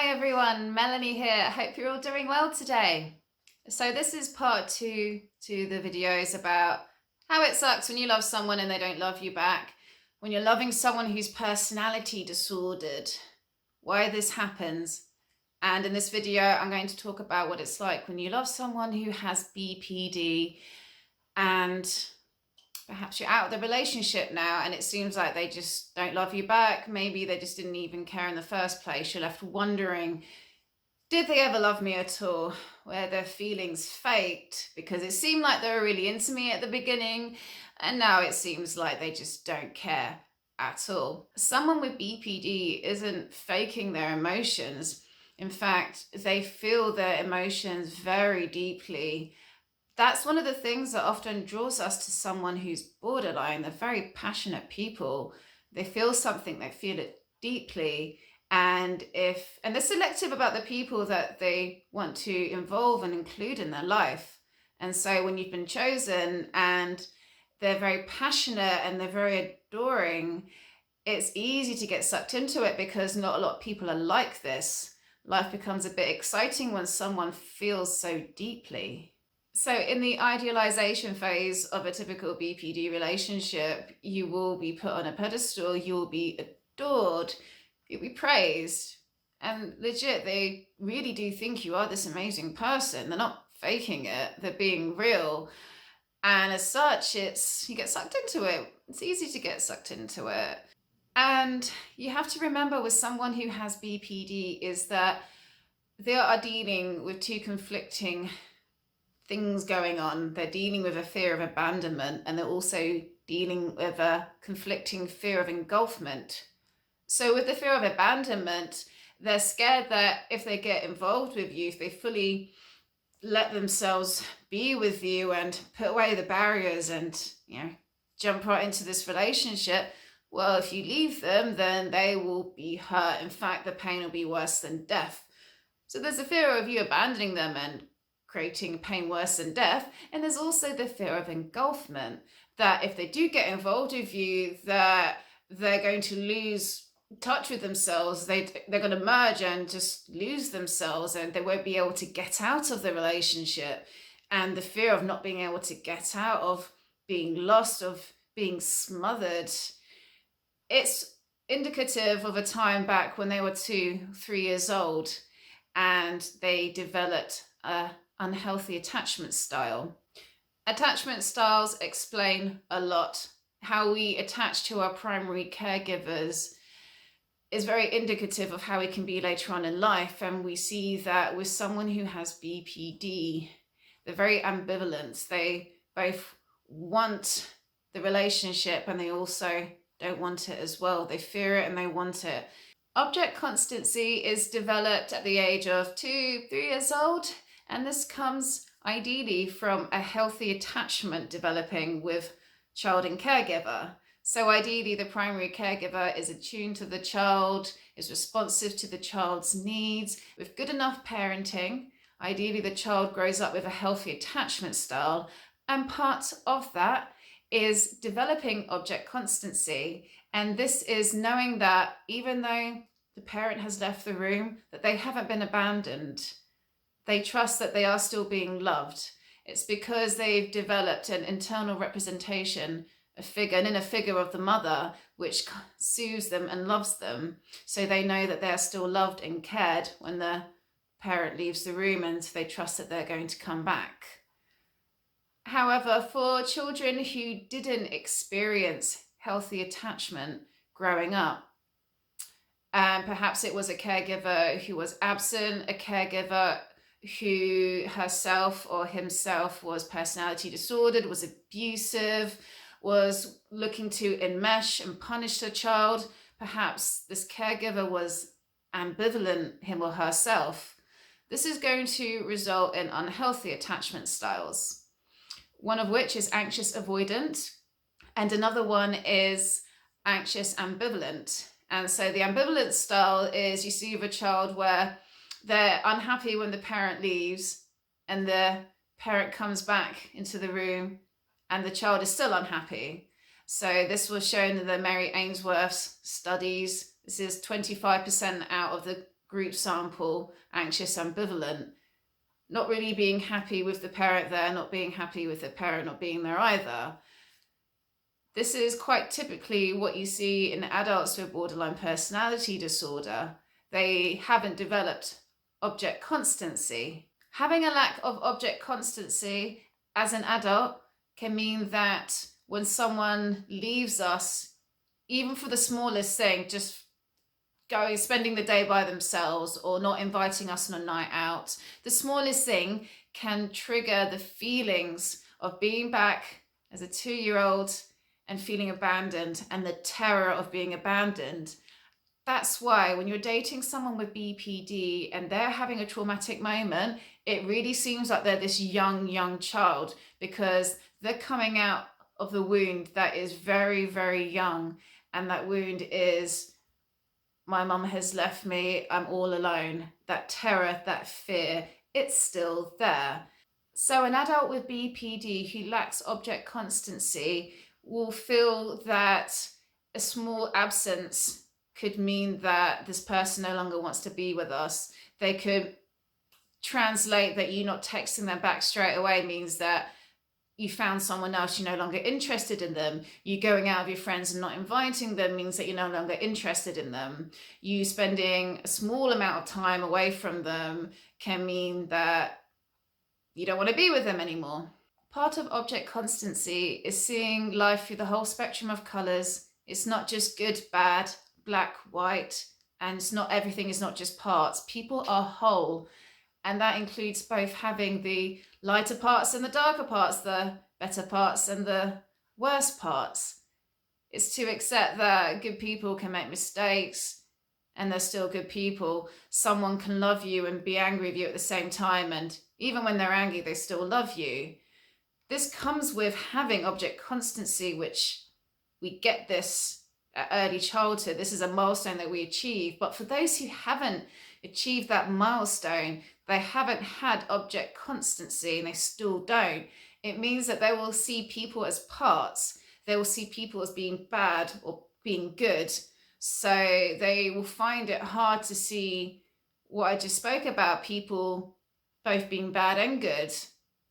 Hi everyone, Melanie here. I hope you're all doing well today. So this is part 2 to the videos about how it sucks when you love someone and they don't love you back, when you're loving someone who's personality disordered, why this happens. And in this video, I'm going to talk about what it's like when you love someone who has BPD and perhaps you're out of the relationship now and it seems like they just don't love you back. Maybe they just didn't even care in the first place. You're left wondering, did they ever love me at all? Were their feelings faked? Because it seemed like they were really into me at the beginning and now it seems like they just don't care at all. Someone with BPD isn't faking their emotions. In fact, they feel their emotions very deeply. That's one of the things that often draws us to someone who's borderline. They're very passionate people. They feel something, they feel it deeply. And they're selective about the people that they want to involve and include in their life. And so when you've been chosen and they're very passionate and they're very adoring, it's easy to get sucked into it because not a lot of people are like this. Life becomes a bit exciting when someone feels so deeply. So in the idealization phase of a typical BPD relationship, you will be put on a pedestal, you'll be adored, you'll be praised. And legit, they really do think you are this amazing person. They're not faking it, they're being real. And as such, you get sucked into it. It's easy to get sucked into it. And you have to remember with someone who has BPD is that they are dealing with two conflicting things going on. They're dealing with a fear of abandonment and they're also dealing with a conflicting fear of engulfment. So with the fear of abandonment, they're scared that if they get involved with you, if they fully let themselves be with you and put away the barriers and, jump right into this relationship, well, if you leave them, then they will be hurt. In fact, the pain will be worse than death. So there's a fear of you abandoning them and creating pain worse than death. And there's also the fear of engulfment, that if they do get involved with you, that they're going to lose touch with themselves. They're going to merge and just lose themselves and they won't be able to get out of the relationship. And the fear of not being able to get out, of being lost, of being smothered. It's indicative of a time back when they were 2-3 years old and they developed a unhealthy attachment style. Attachment styles explain a lot. How we attach to our primary caregivers is very indicative of how we can be later on in life. And we see that with someone who has BPD, they're very ambivalent. They both want the relationship and they also don't want it as well. They fear it and they want it. Object constancy is developed at the age of 2-3 years old. And this comes ideally from a healthy attachment developing with child and caregiver. So ideally, the primary caregiver is attuned to the child, is responsive to the child's needs. With good enough parenting, ideally the child grows up with a healthy attachment style. And part of that is developing object constancy. And this is knowing that even though the parent has left the room, that they haven't been abandoned. They trust that they are still being loved. It's because they've developed an internal representation, a figure, an inner figure of the mother, which soothes them and loves them. So they know that they're still loved and cared when the parent leaves the room and they trust that they're going to come back. However, for children who didn't experience healthy attachment growing up, and perhaps it was a caregiver who was absent, a caregiver who herself or himself was personality disordered, was abusive, was looking to enmesh and punish the child. Perhaps this caregiver was ambivalent, him or herself. This is going to result in unhealthy attachment styles, one of which is anxious avoidant, and another one is anxious ambivalent. And so the ambivalent style is you see with a child where they're unhappy when the parent leaves and the parent comes back into the room and the child is still unhappy. So this was shown in the Mary Ainsworth's studies. This is 25% out of the group sample, anxious, ambivalent, not really being happy with the parent there, not being happy with the parent not being there either. This is quite typically what you see in adults with borderline personality disorder. They haven't developed object constancy. Having a lack of object constancy as an adult can mean that when someone leaves us, even for the smallest thing, just spending the day by themselves or not inviting us on a night out, the smallest thing can trigger the feelings of being back as a 2-year-old and feeling abandoned and the terror of being abandoned. That's why when you're dating someone with BPD and they're having a traumatic moment, it really seems like they're this young child, because they're coming out of the wound that is very, very young. And that wound is, my mum has left me, I'm all alone. That terror, that fear, it's still there. So an adult with BPD who lacks object constancy will feel that a small absence could mean that this person no longer wants to be with us. They could translate that you not texting them back straight away means that you found someone else, you're no longer interested in them. You going out with your friends and not inviting them means that you're no longer interested in them. You spending a small amount of time away from them can mean that you don't want to be with them anymore. Part of object constancy is seeing life through the whole spectrum of colours. It's not just good, bad, black, white, and it's not everything is not just parts. People are whole. And that includes both having the lighter parts and the darker parts, the better parts and the worse parts. It's to accept that good people can make mistakes and they're still good people. Someone can love you and be angry with you at the same time, and even when they're angry, they still love you. This comes with having object constancy, which we get this at early childhood. This is a milestone that we achieve. But for those who haven't achieved that milestone, they haven't had object constancy and they still don't. It means that they will see people as parts. They will see people as being bad or being good. So they will find it hard to see what I just spoke about, people both being bad and good,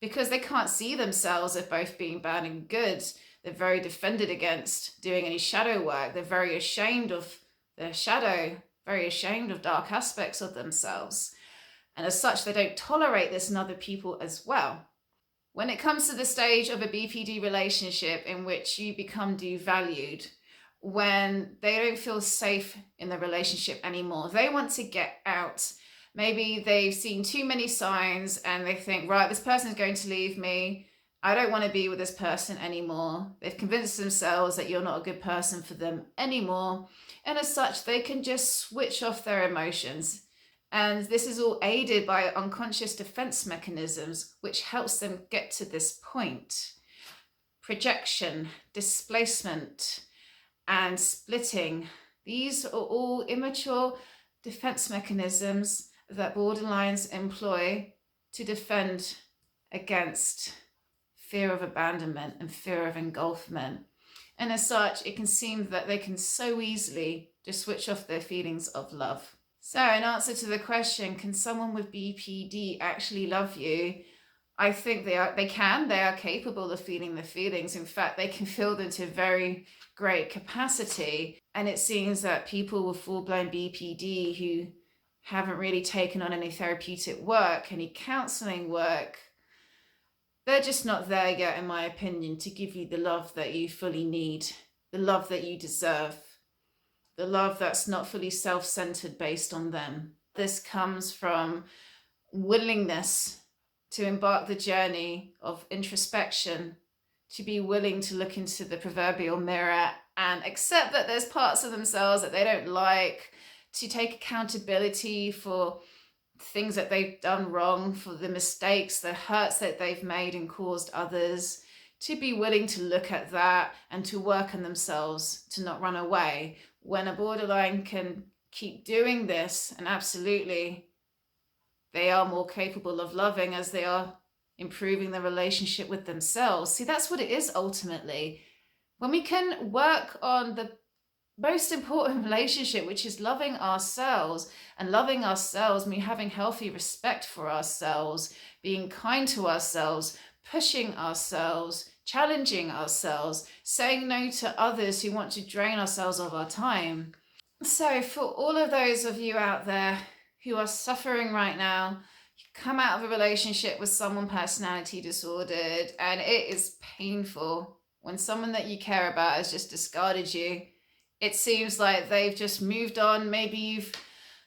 because they can't see themselves as both being bad and good. They're very defended against doing any shadow work. They're very ashamed of their shadow, very ashamed of dark aspects of themselves. And as such, they don't tolerate this in other people as well. When it comes to the stage of a BPD relationship in which you become devalued, when they don't feel safe in the relationship anymore, they want to get out. Maybe they've seen too many signs and they think, right, this person is going to leave me. I don't want to be with this person anymore. They've convinced themselves that you're not a good person for them anymore. And as such, they can just switch off their emotions. And this is all aided by unconscious defense mechanisms, which helps them get to this point. Projection, displacement, and splitting. These are all immature defense mechanisms that borderlines employ to defend against fear of abandonment and fear of engulfment. And as such, it can seem that they can so easily just switch off their feelings of love. So in answer to the question, can someone with BPD actually love you? I think they are capable of feeling the feelings. In fact, they can feel them to a very great capacity. And it seems that people with full-blown BPD who haven't really taken on any therapeutic work, any counseling work, they're just not there yet, in my opinion, to give you the love that you fully need, the love that you deserve, the love that's not fully self-centered based on them. This comes from willingness to embark the journey of introspection, to be willing to look into the proverbial mirror and accept that there's parts of themselves that they don't like, to take accountability for things that they've done wrong, for the mistakes, the hurts that they've made and caused others, to be willing to look at that and to work on themselves, to not run away. When a borderline can keep doing this, and absolutely they are more capable of loving as they are improving the relationship with themselves. See, that's what it is ultimately. When we can work on the most important relationship, which is loving ourselves. And loving ourselves means having healthy respect for ourselves, being kind to ourselves, pushing ourselves, challenging ourselves, saying no to others who want to drain ourselves of our time. So for all of those of you out there who are suffering right now, you come out of a relationship with someone personality disordered, and it is painful when someone that you care about has just discarded you. It seems like they've just moved on. Maybe you've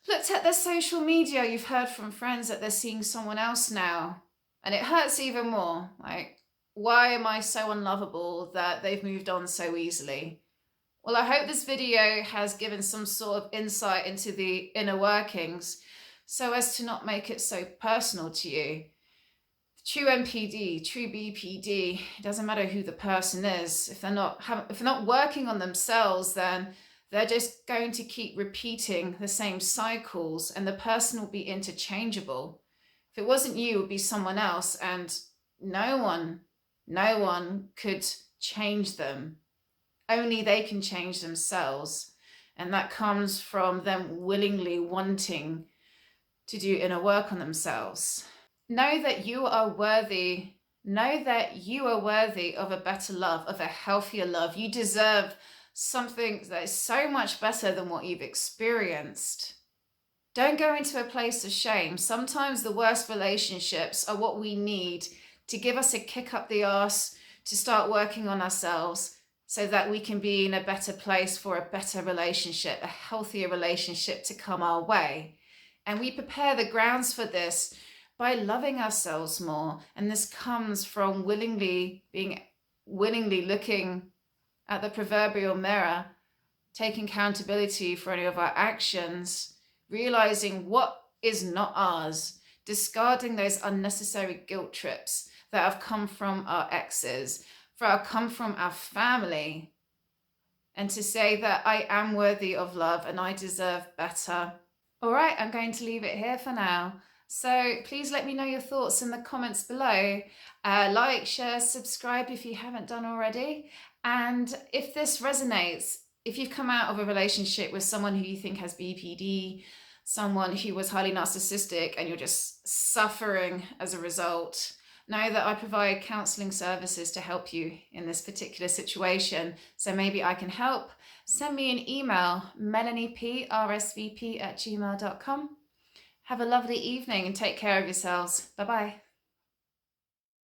looked at their social media, you've heard from friends that they're seeing someone else now, and it hurts even more. Like, why am I so unlovable that they've moved on so easily? Well, I hope this video has given some sort of insight into the inner workings so as to not make it so personal to you. True NPD, true BPD, it doesn't matter who the person is. If they're not working on themselves, then they're just going to keep repeating the same cycles, and the person will be interchangeable. If it wasn't you, it would be someone else, and no one could change them. Only they can change themselves, and that comes from them willingly wanting to do inner work on themselves. Know that you are worthy. Know that you are worthy of a better love, of a healthier love. You deserve something that is so much better than what you've experienced. Don't go into a place of shame. Sometimes the worst relationships are what we need to give us a kick up the arse to start working on ourselves so that we can be in a better place for a better relationship, a healthier relationship to come our way. And we prepare the grounds for this by loving ourselves more. And this comes from willingly looking at the proverbial mirror, taking accountability for any of our actions, realizing what is not ours, discarding those unnecessary guilt trips that have come from our exes, come from our family, and to say that I am worthy of love and I deserve better. All right, I'm going to leave it here for now. So please let me know your thoughts in the comments below. Like, share, subscribe if you haven't done already. And if this resonates, if you've come out of a relationship with someone who you think has BPD, someone who was highly narcissistic, and you're just suffering as a result, know that I provide counseling services to help you in this particular situation. So maybe I can help. Send me an email, melanieprsvp@gmail.com. Have a lovely evening and take care of yourselves. Bye-bye.